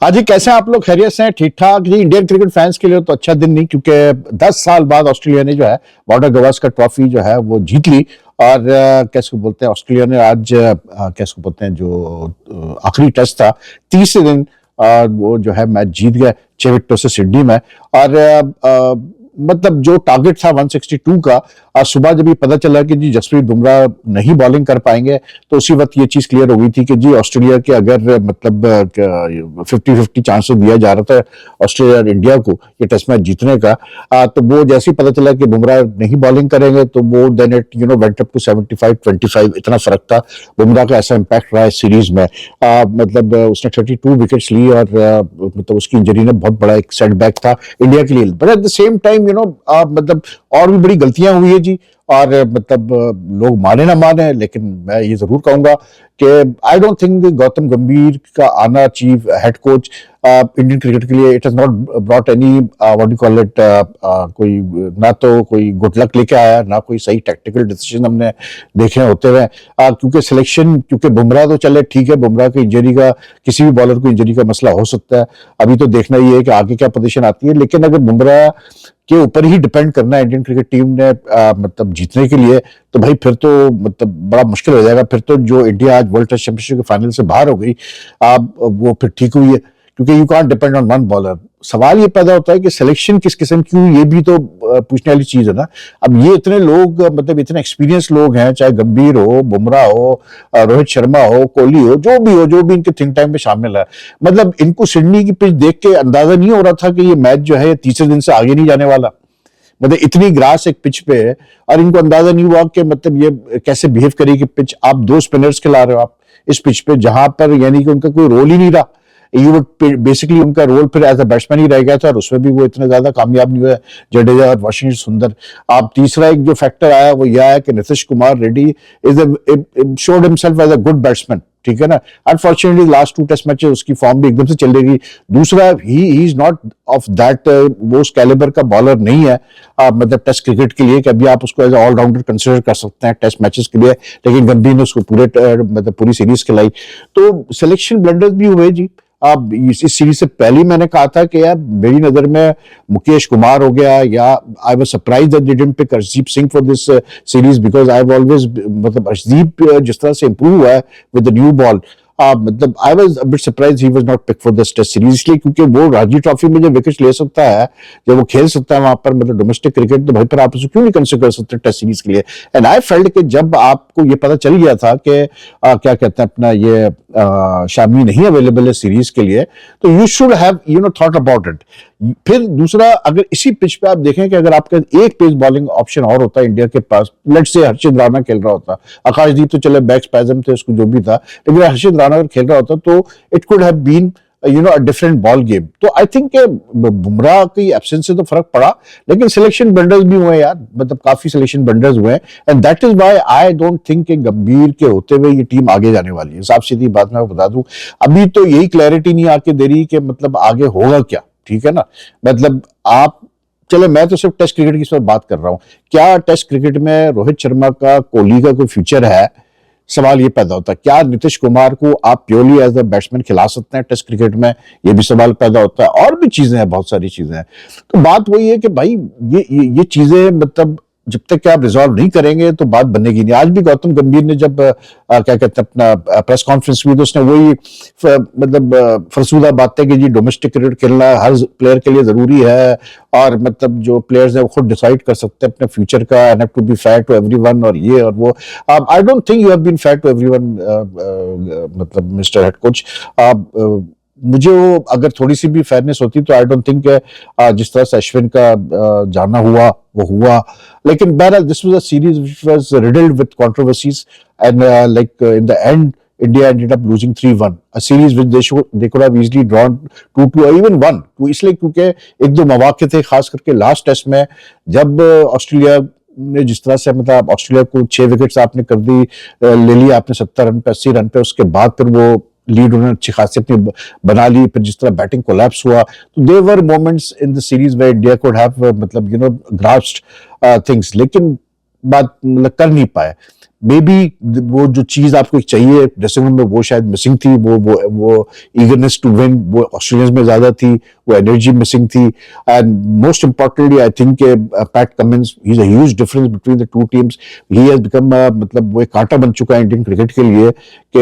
हाँ जी, कैसे हैं आप लोग? खैरियत से हैं? ठीक ठाक जी। इंडियन क्रिकेट फैंस के लिए तो अच्छा दिन नहीं, क्योंकि 10 साल बाद ऑस्ट्रेलिया ने जो है बॉर्डर गवास्कर ट्रॉफी जो है वो जीत ली। और कैसे को बोलते हैं, ऑस्ट्रेलिया ने आज कैसे को बोलते हैं, जो आखिरी टेस्ट था, तीसरे दिन वो जो है मैच जीत गए 6 विकेटों से सिडनी में। और मतलब जो टारगेट था 162 का, आज सुबह जब ये पता चला कि जी जसप्रीत बुमराह नहीं बॉलिंग कर पाएंगे, तो उसी वक्त ये चीज क्लियर हो गई थी कि जी ऑस्ट्रेलिया के अगर मतलब 50-50 चांसेस दिया जा रहा था ऑस्ट्रेलिया और इंडिया को ये टेस्ट मैच जीतने का, तो वो जैसे ही पता चला कि बुमराह नहीं बॉलिंग करेंगे, तो वो then it went up to 75-25, इतना फर्क था। बुमराह का ऐसा इम्पैक्ट रहा है सीरीज में। मतलब उसने 32 विकेट्स ली, और मतलब उसकी इंजरी ने बहुत बड़ा एक सेटबैक था इंडिया के लिए। But at the same time मतलब और भी बड़ी गलतियां हुई है जी। और मतलब लोग माने ना माने, लेकिन मैं ये जरूर कहूंगा कि आई डोंट थिंक गौतम गंभीर का आना chief head coach Indian cricket के लिए, it has not brought any what you call it, कोई ना तो कोई गुड लक लेके आया, ना कोई सही टेक्निकल डिसीजन हमने देखे होते हुए। क्योंकि सिलेक्शन, क्योंकि बुमराह तो चले ठीक है, बुमराह की इंजरी का, किसी भी बॉलर को इंजरी का मसला हो सकता है। अभी तो देखना ही है कि आगे क्या पोजीशन आती है, लेकिन अगर बुमराह के ऊपर ही डिपेंड करना है इंडियन क्रिकेट टीम ने मतलब जीतने के लिए, तो भाई फिर तो मतलब बड़ा मुश्किल हो जाएगा। फिर तो जो इंडिया आज वर्ल्ड टेस्ट चैंपियनशिप के फाइनल से बाहर हो गई, वो फिर ठीक हुई है, क्योंकि you can't depend on one bowler. सवाल ये पैदा होता है कि सिलेक्शन किस किस्म की हुई, ये भी तो पूछने वाली चीज है ना। अब ये इतने लोग, मतलब इतने एक्सपीरियंस लोग हैं, चाहे गंभीर हो, बुमराह हो, रोहित शर्मा हो, कोहली हो, जो भी इनके थिंक टैंक में शामिल है, मतलब इनको सिडनी की पिच देख के अंदाजा नहीं हो रहा था कि ये मैच जो है तीसरे दिन से आगे नहीं जाने वाला। मतलब इतनी ग्रास एक पिच पे है, और इनको अंदाजा नहीं हुआ कि मतलब ये कैसे बिहेव करेगी पिच। आप दो स्पिनर्स खिला रहे हो आप इस पिच पे, जहां पर यानी कि उनका कोई रोल ही नहीं रहा। यू वुड बेसिकली उनका रोल फिर एज अ बैट्समैन ही रह गया था, और उसमें भी वो इतना ज्यादा कामयाब नहीं हुआ, जडेजा और वाशिंगटन सुंदर। आप तीसरा एक जो फैक्टर आया वो यह है कि Nitish Kumar Reddy is showed himself as a good batsman, ठीक है ना। अनफॉर्चुनेटली लास्ट 2 टेस्ट मैचेस उसकी फॉर्म भी एकदम से चल रही। दूसरा, he is not of that, वो उस कैलिबर का बॉलर नहीं है मतलब टेस्ट क्रिकेट के लिए, कि अभी आप उसको एज ऑलराउंडर कंसिडर कर सकते हैं टेस्ट मैचेस के लिए। लेकिन गंभीर ने उसको पूरे मतलब पूरी सीरीज खिलाई। तो सिलेक्शन ब्लंडर्स भी हुए जी। अब इस सीरीज से पहले मैंने कहा था कि यार मेरी नजर में मुकेश कुमार हो गया, या I was surprised that they didn't pick Arshdeep Singh for this series, because I have always, मतलब अर्शदीप जिस तरह से इंप्रूव हुआ है विद द न्यू बॉल, मतलब I was a bit surprised he was not pick for this test series, इसलिए क्योंकि वो रणजी ट्रॉफी में जब विकेट ले सकता है, जब वो खेल सकता है वहां पर, मतलब डोमेस्टिक क्रिकेट, तो भाई फिर आप उसको क्यों नहीं कंसिडर कर सकते टेस्ट सीरीज के लिए। एंड आई फेल्ट कि जब आपको ये पता चल गया था कि क्या कहते हैं अपना ये शामी नहीं अवेलेबल है सीरीज के लिए, तो you should have thought about it. फिर दूसरा, अगर इसी पिच पे आप देखें कि अगर आपका एक पेस बॉलिंग ऑप्शन और होता इंडिया के पास, लेट्स से हर्षित राणा खेल रहा होता, आकाशदीप तो चले बैक स्पैज्म थे उसको जो भी था, लेकिन हर्षित राणा अगर खेल रहा होता तो it could have been a different ball game. तो आई थिंक बुमराह की एब्सेंस से तो फर्क पड़ा, लेकिन सिलेक्शन बंडर्स भी हुए यार, मतलब काफी सिलेक्शन बंडर्स हुए, and that is why I don't think कि गंभीर के होते हुए ये टीम आगे जाने वाली है। साफ सीधी बात मैं बता दूं, अभी तो यही क्लैरिटी नहीं आके दे रही कि मतलब आगे होगा क्या, ठीक है ना। मतलब आप, चले मैं तो सिर्फ टेस्ट क्रिकेट की इस पर बात कर रहा हूं, क्या टेस्ट क्रिकेट में रोहित शर्मा का, कोहली का कोई फ्यूचर है? सवाल ये पैदा होता है। क्या नीतीश कुमार को आप प्योरली एज अ बैट्समैन खिला सकते हैं टेस्ट क्रिकेट में? ये भी सवाल पैदा होता है। और भी चीजें हैं, बहुत सारी चीजें हैं। तो बात वही है कि भाई ये चीजें, मतलब जब तक कि आप रिजॉल्व नहीं करेंगे तो बात बनेगी नहीं। आज भी गौतम गंभीर ने जब क्या कहते हैं अपना प्रेस कॉन्फ्रेंस हुई, तो उसने वही मतलब फरसूदा बातें कि जी डोमेस्टिक क्रिकेट खेलना हर प्लेयर के लिए जरूरी है, और मतलब जो प्लेयर्स हैं वो खुद डिसाइड कर सकते हैं अपने फ्यूचर का, and have to be fair to everyone, और ये और वो। I don't think you have been fair to everyone, मतलब मिस्टर हेड कोच। मुझे वो अगर थोड़ी सी भी फेयरनेस होती तो आई डोंट थिंक जिस तरह से अश्विन का जाना हुआ वो हुआ। लेकिन बहरहाल this was a series which was riddled with controversies, and like in the end India ended up losing 3-1, a series which they could have easily drawn 2-2 or even 1. तो इसलिए क्योंकि एक दो मौके थे, खास करके लास्ट टेस्ट में, जब ऑस्ट्रेलिया ने जिस तरह से, मतलब ऑस्ट्रेलिया को 6 विकेट्स आपने कर दी, ले लिया आपने 70 रन पे, 80 रन पे, उसके बाद फिर वो लीड उन्होंने अच्छी खासी अपनी बना ली। फिर जिस तरह बैटिंग कोलैप्स हुआ, तो there were moments in the series where India could have मतलब ग्रास्प्ड थिंग्स, लेकिन बात मतलब कर नहीं पाए। मे बी वो जो चीज आपको चाहिए ड्रेसिंग रूम में वो शायद मिसिंग थी, वो ईगरनेस टू विन वो ऑस्ट्रेलियंस में ज्यादा थी, वो एनर्जी मिसिंग थी। And most importantly I think PAT Cummins he is a huge difference between the two teams. He has become मतलब वो एक कांटा बन चुका है इंडियन क्रिकेट के लिए, कि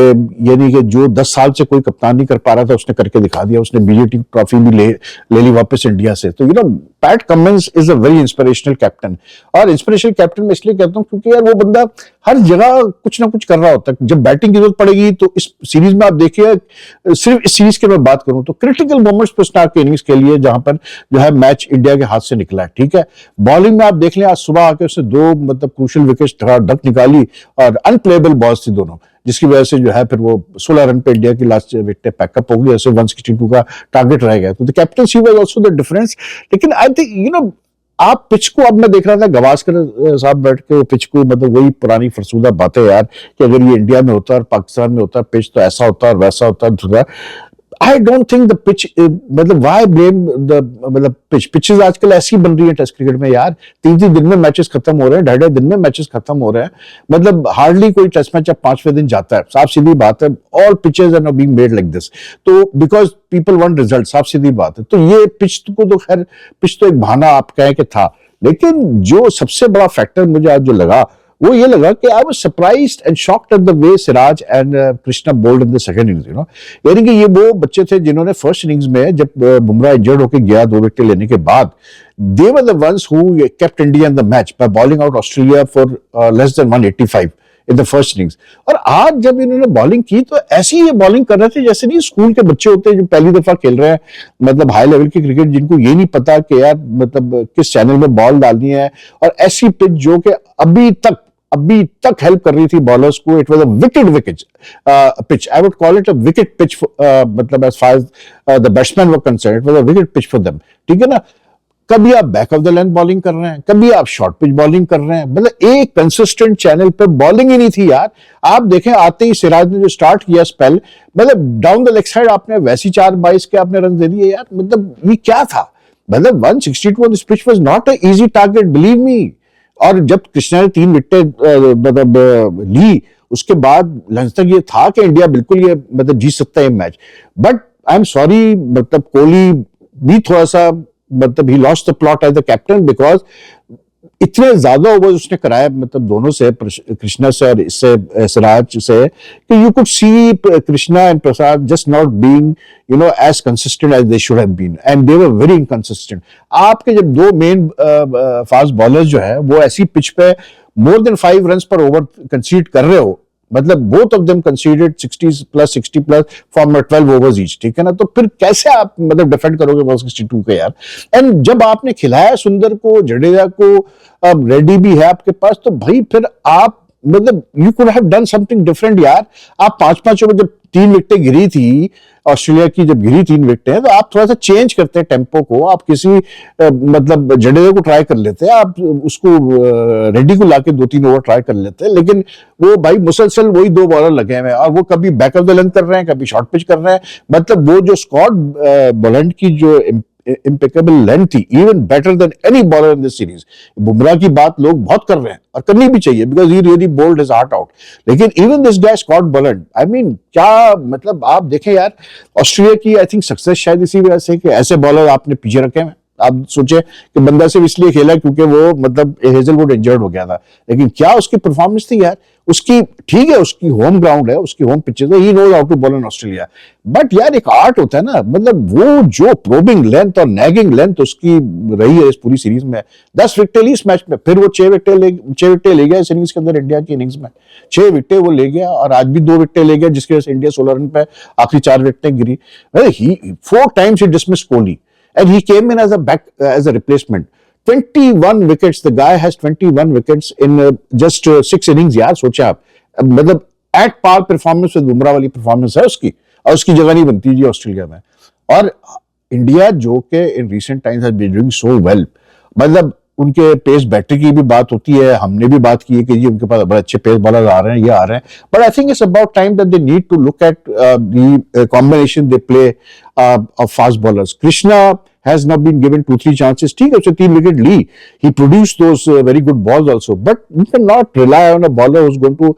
यानी कि जो 10 साल से कोई कप्तान नहीं कर पा रहा था उसने करके दिखा दिया। उसने बीजेटी ट्रॉफी भी ले ली वापस इंडिया से। तो PAT Cummins is a very inspirational captain. और इंस्पिरेशनल कैप्टन मैं इसलिए कहता हूं क्योंकि यार वो बंदा हर जगह कुछ ना कुछ कर रहा होता है। जब बैटिंग की जरूरत पड़ेगी तो इस सीरीज में आप देखिए, सिर्फ इस सीरीज की मैं बात करूं तो क्रिटिकल मोमेंट्स पर स्टार के इनिंग्स के लिए जहां पर जो है मैच इंडिया के हाथ से निकला है, ठीक है। बॉलिंग में आप देख लें, आज सुबह आके उसने दो मतलब क्रूशियल विकेट्स डक निकाली और अनप्लेएबल बॉल्स थी दोनों, जिसकी वजह से जो है फिर वो 16 रन पे इंडिया की लास्ट विकेट पैकअप हो गई, ऐसे 162 का टारगेट रह गया। तो the captaincy was also the difference. लेकिन आई थिंक आप पिच को, अब मैं देख रहा था गवास्कर साहब बैठ के वो पिच को, मतलब वही पुरानी फरसूदा बातें यार, कि अगर ये इंडिया में होता और पाकिस्तान में होता पिच तो ऐसा होता और वैसा होता। आई डोंट थिंक द पिच, मतलब व्हाई ब्लेम द, मतलब पिचेस आजकल ऐसी बन रही है टेस्ट क्रिकेट में यार, 3 दिन में मैचेस खत्म हो रहे हैं, 2.5 दिन में मैचेस खत्म हो रहे हैं। मतलब हार्डली कोई टेस्ट मैच अब 5वें दिन जाता है, साफ सीधी बात है। All pitches are now being made like this, तो बिकॉज पीपल वांट रिजल्ट, साफ सीधी बात है। तो ये पिच को तो खैर, पिच तो एक बहाना आप कहें कि था, लेकिन जो सबसे बड़ा फैक्टर मुझे आज जो लगा वो ये लगा कि I was surprised and shocked at the way Siraj and Krishna bowled in the second innings. यानी कि ये वो बच्चे थे जिन्होंने फर्स्ट इनिंग्स में, जब बुमराह इंजर्ड होकर गया 2 विकेट लेने के बाद, they were the ones who kept India in the match by bowling out Australia for less than 185 in the first innings. और आज जब इन्होंने बॉलिंग की तो ऐसी ये बॉलिंग कर रहे थे जैसे नहीं स्कूल के बच्चे होते हैं जो पहली दफा खेल रहे हैं, मतलब हाई लेवल की क्रिकेट, जिनको ये नहीं पता कि यार मतलब किस चैनल में बॉल डालनी है। और ऐसी पिच जो कि अभी तक हेल्प कर रही थी बॉलर्स को। It was a wicket pitch, I would call it a wicket pitch, मतलब as far as the batsman were concerned, it was a wicket pitch for them, ठीक है ना। कभी आप back of the length bowling कर रहे हैं, कभी आप शॉर्ट पिच बॉलिंग कर रहे हैं, मतलब एक कंसिस्टेंट चैनल पे बॉलिंग ही नहीं थी यार। आप देखें, आते ही सिराज ने जो स्टार्ट किया स्पेल, मतलब डाउन द लेग साइड आपने वैसी 4-22 के आपने रन दे दिए यार। मतलब ये क्या था, मतलब 162 on this pitch was not a easy target, believe me. और जब कृष्णा ने 3 विकेटें मतलब ली, उसके बाद लंच तक ये था कि इंडिया बिल्कुल ये मतलब जीत सकता है मैच। बट आई एम सॉरी, मतलब कोहली भी थोड़ा सा, मतलब he lost the plot as the captain, because इतने ज्यादा ओवर्स उसने कराया, मतलब दोनों से, कृष्णा से और इससे सिराज से, कि you could see Krishna and Prasad just not being as consistent as they should have been, and they were very inconsistent. आपके जब दो मेन फास्ट बॉलर्स जो है वो ऐसी पिच पे मोर देन 5 रन पर ओवर कंसीड कर रहे हो, मतलब both of them considered 60 plus for 12 overs each, ठीक है ना। तो फिर कैसे आप मतलब डिफेंड करोगे 162 के यार। एंड जब आपने खिलाया सुंदर को, जडेजा को, अब रेडी भी है आपके पास, तो भाई फिर आप मतलब you could have done something different यार। आप 5-5 ओवर, जब 3 विकेटें गिरी थी ऑस्ट्रेलिया की, जब गिरी 3 विकेटें, तो आप थोड़ा सा चेंज करते हैं टेम्पो को, आप किसी मतलब जडेजा को ट्राई कर लेते हैं, आप उसको रेडी को लाके 2-3 ओवर ट्राई कर लेते हैं। लेकिन वो भाई मुसलसल वही 2 बॉलर लगे हुए हैं, और वो कभी बैक ऑफ द लेंथ कर रहे हैं, कभी शॉर्ट पिच कर रहे हैं। मतलब वो जो स्कॉट बोलैंड की जो impeccable लेंथ थी, even better than any bowler in this series. Bumrah की बात लोग बहुत कर रहे हैं और करनी भी चाहिए, because he really bowled his heart out. लेकिन even this guy Scott Boland, I mean क्या, मतलब आप देखें यार, ऑस्ट्रेलिया की आई थिंक सक्सेस शायद इसी वजह से कि ऐसे बॉलर आपने पीछे रखे हैं। आप सोचे कि बंदा सिर्फ इसलिए खेला क्योंकि वो मतलब हेजलवुड इंजर्ड हो गया था, लेकिन क्या उसकी परफॉर्मेंस थी यार उसकी। ठीक है, उसकी होम ग्राउंड है, उसकी होम पिचेस है, he knows how to bowl in Australia. But यार एक आर्ट होता है ना, मतलब वो जो प्रोबिंग लेंथ और नैगिंग लेंथ उसकी रही है इस पूरी सीरीज में। 10 विकेटें ली इस मैच में, फिर वो 6 विकेटें ले गया इस इनिंग्स के अंदर, इंडिया की इनिंग्स में 6 विकेटें वो ले गया, और आज भी 2 विकेटें ले गया, जिसकी वजह से इंडिया 16 रन पे आखिरी 4 विकेटें गिरी। 4 times he dismissed Kohli, and he came in as a replacement. 21 wickets, the guy has 21 wickets in just 6 innings यार, सोचे आप, मतलब at par performance with Bumrah वाली परफॉर्मेंस है उसकी, और उसकी जगह नहीं बनती जी ऑस्ट्रेलिया में। और इंडिया जो कि in recent times has been doing so well, मतलब उनके पेस बैटरी की भी बात होती है, हमने भी बात की है कि जी उनके पास बड़े अच्छे पेस बॉलर आ रहे हैं, ये आ रहे हैं। But I think it's about time that they need to look at the combination they play of fast bowlers. Krishna has not been given 2-3 chances. ठीक है, उसने 3 विकेट ली. He produced those very good balls also. But you cannot rely on a bowler who's going to,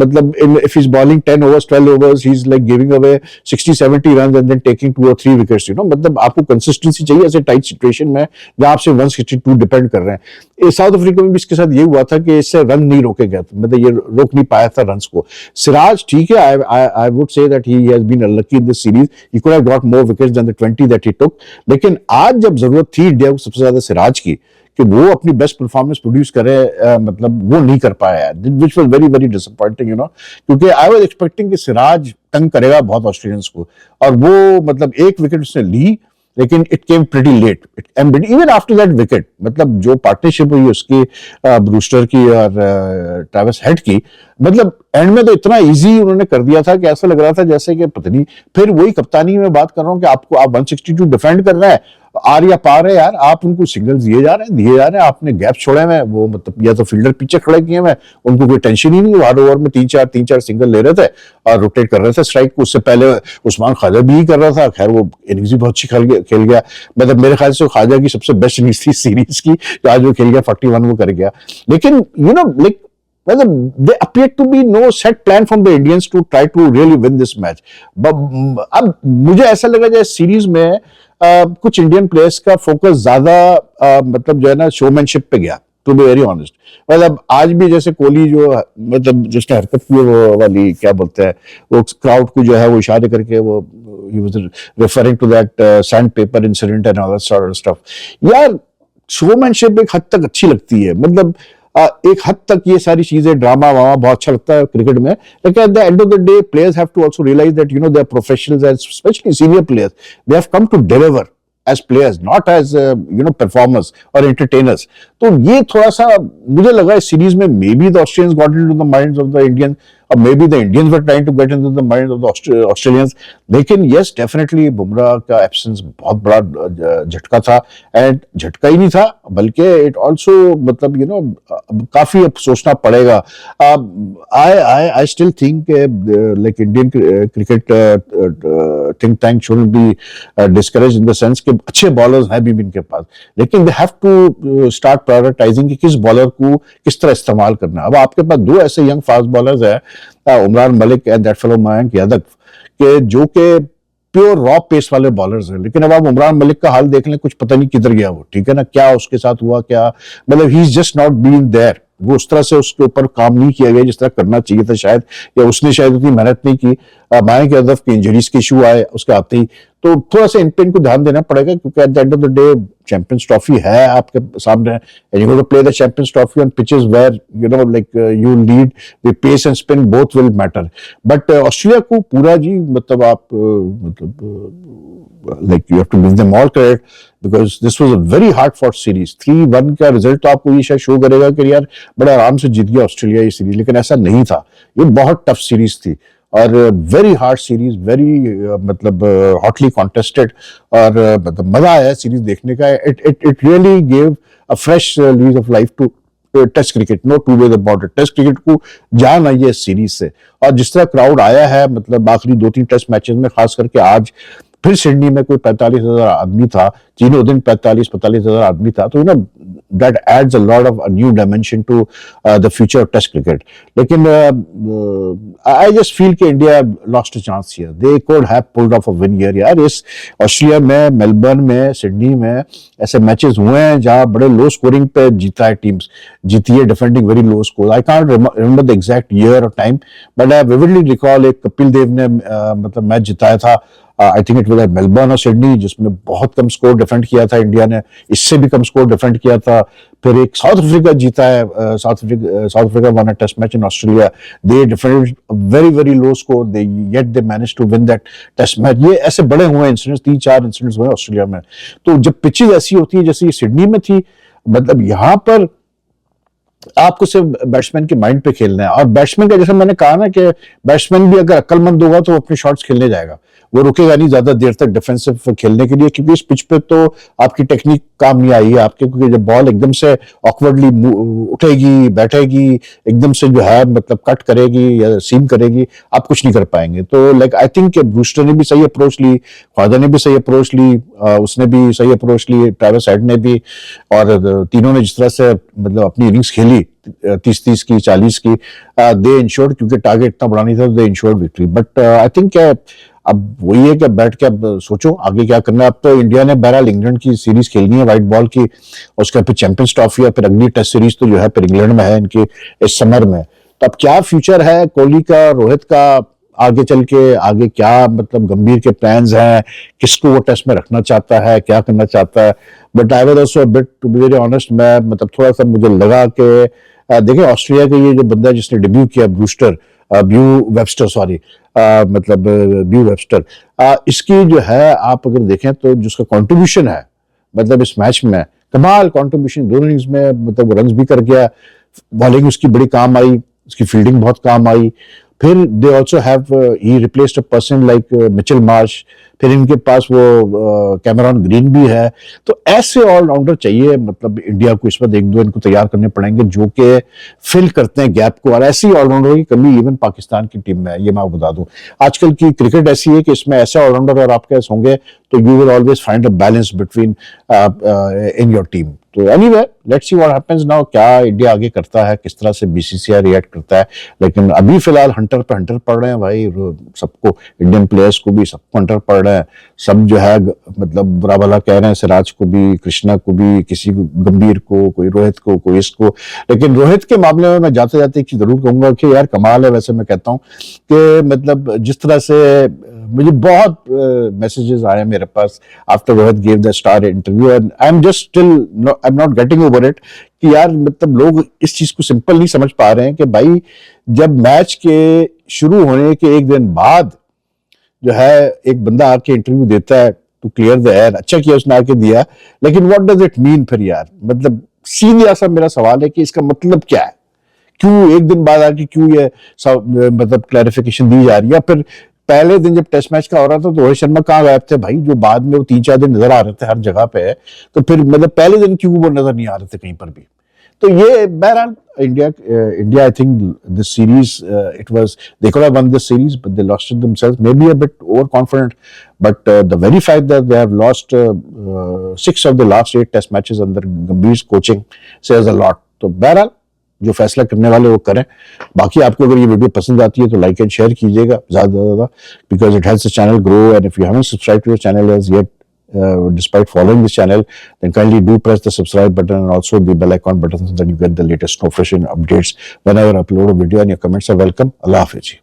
मतलब if he's bowling 10 overs, 12 overs, he's like giving away 60-70 runs and then taking 2 or 3 wickets. मतलब आपको consistency चाहिए ऐसे tight situation में जहाँ आपसे 162 depend कर रहे हैं. साउथ अफ्रीका में भी इसके साथ ये हुआ था कि इससे रन नहीं रोके गए, मतलब ये रोक नहीं पाया था रन्स को. सिराज ठीक है, I would say that he has been unlucky in this series. He could have got more wickets than the 20 that he took. लेकिन आज जब जरूरत थी इंडिया को सबसे ज्यादा सिराज की कि वो अपनी बेस्ट परफॉर्मेंस प्रोड्यूस करे, मतलब वो नहीं कर पाया, which was very very disappointing, क्योंकि आई वॉज एक्सपेक्टिंग कि सिराज तंग करेगा बहुत ऑस्ट्रेलियंस को, और वो मतलब एक विकेट उसने ली, लेकिन it came pretty late. Even after that wicket, मतलब जो पार्टनरशिप हुई उसकी ब्रूस्टर की और ट्रैविस हेड की, मतलब एंड में तो इतना इजी उन्होंने कर दिया था कि ऐसा लग रहा था जैसे कि पता नहीं. फिर वही कप्तानी में बात कर रहा हूँ कि आपको आप 162 डिफेंड कर रहे हैं, आर या पार है यार, आप उनको सिंगल्स दिए जा रहे हैं, आपने गैप छोड़े हुए, वो मतलब या तो फील्डर पीछे खड़े किए हुए, उनको कोई टेंशन ही नहीं. हर ओवर में 3-4 सिंगल ले रहे थे और रोटेट कर रहे थे स्ट्राइक को. उससे पहले उस्मान ख्वाजा भी कर रहा था, खैर वो इनिंग्स भी बहुत अच्छी खेल गया. मतलब मेरे ख्याल से ख्वाजा की सबसे बेस्ट इनिंग्स थी सीरीज की, आज वो खेल गया 41 वो कर गया. लेकिन like they appear to be no set plan from the Indians to try to really win this match. अब मुझे ऐसा लगा जैसे सीरीज में कुछ इंडियन प्लेयर्स का फोकस ज्यादा मतलब जो है ना शोमैनशिप पे गया, टू बी वेरी ऑनेस्ट. मतलब आज भी जैसे कोहली जो मतलब जिसने हरकत की वो वाली क्या बोलते हैं, वो क्राउड को जो है वो इशारे करके वो he was referring to that sandpaper incident and all that sort of stuff. यार शोमैनशिप एक हद तक अच्छी लगती है, मतलब एक हद तक ये सारी चीजें ड्रामा वामा बहुत अच्छा लगता है क्रिकेट में, लेकिन at the end of the day players have to also realise that they are professionals and specially senior players, they have come to deliver as players, not as performers or entertainers. तो ये थोड़ा सा मुझे लगा इस series में maybe the Australians got into the minds of the Indians, और maybe the Indians were trying to get into the minds of the Australians. लेकिन यस डेफिनेटली बुमराह का एब्सेंस बहुत बड़ा झटका था, एंड झटका ही नहीं था बल्कि इट ऑल्सो मतलब काफी अब सोचना पड़ेगा. I still think like Indian cricket think tank shouldn't be discouraged in the sense कि अच्छे बॉलर्स हैं भी इनके पास, लेकिन they have to start prioritising कि किस बॉलर को किस तरह इस्तेमाल करना. अब आपके पास दो ऐसे यंग फास्ट बॉलर्स हैं, Umran Malik and that fellow Mayank Yadav, के जो के प्योर रॉ पेस वाले बॉलर्स हैं. लेकिन अब आप उमरान मलिक का हाल देख लें, कुछ पता नहीं किधर गया वो, ठीक है ना, क्या उसके साथ हुआ, क्या मतलब he is just not been there. वो उस तरह से उसके ऊपर काम नहीं किया गया जिस तरह करना चाहिए था शायद, या उसने शायद उतनी मेहनत नहीं की. मयंक यादव के इंजरीज के इशू आए उसके आते ही, तो थोड़ा सा इन पे इनको ध्यान देना पड़ेगा, क्योंकि at the end of the day champions trophy है आपके सामने, and you have to play the champions trophy on pitches where like you lead with pace and spin, both will matter. But Australia को पूरा जी मतलब आप like you have to give them all credit because this was a very hard fought series. 3-1 का result तो आपको ये शायद show करेगा कि यार बड़ा आराम से जीत गया ऑस्ट्रेलिया ये सीरीज, लेकिन ऐसा नहीं था. ये बहुत टफ सीरीज थी और वेरी हार्ड सीरीज, वेरी मतलब हॉटली कॉन्टेस्टेड, और मतलब मजा आया सीरीज देखने का. It really gave a fresh lease of life to test cricket, no two way about it. Test cricket को जान आई है इस सीरीज से, और जिस तरह क्राउड आया है मतलब आखिरी 2-3 टेस्ट मैचेस में, खास करके आज फिर सिडनी में कोई 45,000 आदमी था, तीनों दिन 45,000 आदमी था. तो that adds a lot of a new dimension to the future of test cricket. लेकिन I just feel कि India lost a chance here. They could have pulled off a win here यार. इस ऑस्ट्रेलिया में, Melbourne में, Sydney में ऐसे matches हुए हैं जहां बड़े लो स्कोरिंग पे जीता है टीम्स, जीती है defending very low score. I can't remember the exact year और time, but I vividly recall एक कपिल देव ने मतलब मैच जिताया था, I think it was at Melbourne और सिडनी, जिसमें बहुत कम स्कोर डिफेंड किया था इंडिया ने, इससे भी कम स्कोर डिफेंड किया था. फिर एक साउथ अफ्रीका जीता है, South Africa won a test match in Australia, they defended very very low score, they yet they manage to win that test match. ये ऐसे बड़े हुए इंसिडेंट्स, 3-4 इंसिडेंट्स हुए ऑस्ट्रेलिया में. तो जब पिचेज ऐसी होती है जैसे सिडनी में थी, मतलब यहाँ पर आपको सिर्फ बैट्समैन के माइंड पे खेलना है, और बैट्समैन का जैसे मैंने कहा ना कि बैट्समैन भी अगर अक्लमंद होगा तो अपने शॉट्स खेलने जाएगा. वो रुकेगा नहीं ज्यादा देर तक डिफेंसिव खेलने के लिए, क्योंकि इस पिच पे तो आपकी टेक्निक काम नहीं आई है आपके, क्योंकि जब बॉल एकदम से ऑकवर्डली उठेगी बैठेगी, एकदम से जो है मतलब कट करेगी या सीम करेगी, आप कुछ नहीं कर पाएंगे। तो लाइक आई थिंक ब्रूस्टर ने भी सही अप्रोच ली, ख्वाजा ने भी सही अप्रोच ली, उसने भी सही अप्रोच ली, ट्रेविस हेड ने भी, और तीनों ने जिस तरह से मतलब अपनी इनिंग्स खेली 30-30 की 40 की, दे इंश्योर्ड, क्योंकि टारगेट इतना बड़ा नहीं था, they ensured victory. But I think अब वही है कि बैठ के अब सोचो आगे क्या करना है। अब तो इंडिया ने बहरहाल इंग्लैंड की सीरीज खेलनी है व्हाइट बॉल की, उसके फिर चैंपियंस ट्रॉफी है, फिर अगली टेस्ट सीरीज तो जो है फिर इंग्लैंड में है इनकी इस समर में। तो अब क्या फ्यूचर है कोहली का, रोहित का, आगे चल के आगे क्या मतलब गंभीर के प्लान्स हैं, किसको वो टेस्ट में रखना चाहता है, क्या करना चाहता है। But I was also bit to be very honest, मैं मतलब थोड़ा सा मुझे लगा कि देखिए ऑस्ट्रेलिया का ये जो बंदा जिसने डेब्यू किया ब्रूस्टर, ब्यू वेबस्टर, सॉरी मतलब ब्यू वेबस्टर, इसकी जो है आप अगर देखें तो जिसका कंट्रीब्यूशन है मतलब इस मैच में कमाल कंट्रीब्यूशन, दोनों इनिंग्स में मतलब रन्स भी कर गया, बॉलिंग उसकी बड़ी काम आई, उसकी फील्डिंग बहुत काम आई। फिर they also have he replaced a person like Mitchell Marsh, फिर इनके पास वो कैमरॉन ग्रीन भी है। तो ऐसे ऑलराउंडर चाहिए मतलब इंडिया को, इस वक्त एक दो इनको तैयार करने पड़ेंगे जो कि फिल करते हैं गैप को, और ऐसी ऑलराउंडर की कमी इवन पाकिस्तान की टीम में है, ये मैं आपको बता दूं। आजकल की क्रिकेट ऐसी है कि इसमें ऐसे ऑलराउंडर और आपके पास होंगे तो you will always find a balance between in your team. तो anyway let's see what happens now, क्या इंडिया आगे करता है, किस तरह से बीसीसीआई रिएक्ट करता है। लेकिन अभी फिलहाल हंटर पे हंटर पड़ रहे हैं भाई, सबको, इंडियन प्लेयर्स को भी सबको हंटर पड़ रहे हैं, सब जो है मतलब बुरा भला कह रहे हैं, सिराज को भी, कृष्णा को भी, किसी को, गंभीर को, कोई रोहित को, कोई इसको। लेकिन रोहित के मामले में मैं जाते जाते एक चीज जरूर कहूंगा कि यार कमाल है, वैसे मैं कहता हूं कि मतलब जिस तरह से मुझे बहुत मैसेजेस आए मेरे पास after Rohit give the star interview, and I am just still I am not getting over it कि यार मतलब लोग इस चीज को सिंपल नहीं समझ पा रहे हैं कि भाई जब मैच के शुरू होने के एक दिन बाद जो है एक बंदा आके इंटरव्यू देता है टू क्लियर द एयर, अच्छा किया उसने आके दिया, लेकिन व्हाट डज इट मीन फिर यार, मतलब सीधा सा मेरा सवाल है कि इसका मतलब क्या है, क्यों एक दिन बाद आके क्यों ये मतलब क्लैरिफिकेशन दी जा रही है। फिर पहले दिन जब टेस्ट मैच का हो रहा था तो रोहित शर्मा कहाँ गायब थे भाई, जो बाद में वो 3-4 दिन नजर आ रहे थे हर जगह पे, तो फिर मतलब पहले दिन क्यों वो नजर नहीं आ रहे थे कहीं पर भी। तो ये बहरहाल India I think this series it was, they could have won this series but they lost it themselves, maybe a bit overconfident, but the very fact that they have lost 6 of the last 8 test matches under Gambhir coaching says a lot. तो बहरहाल जो फैसला करने वाले वो करें। बाकी आपको अगर ये वीडियो पसंद आती है तो लाइक एंड शेयर कीजिएगा ज्यादा से ज्यादा, because it helps the channel grow, and if you haven't subscribe to the channel as yet despite following this channel, then kindly do press the subscribe button and also the bell icon button so that you get the latest notification updates whenever I upload a video, and your comments are welcome. Allah Hafiz.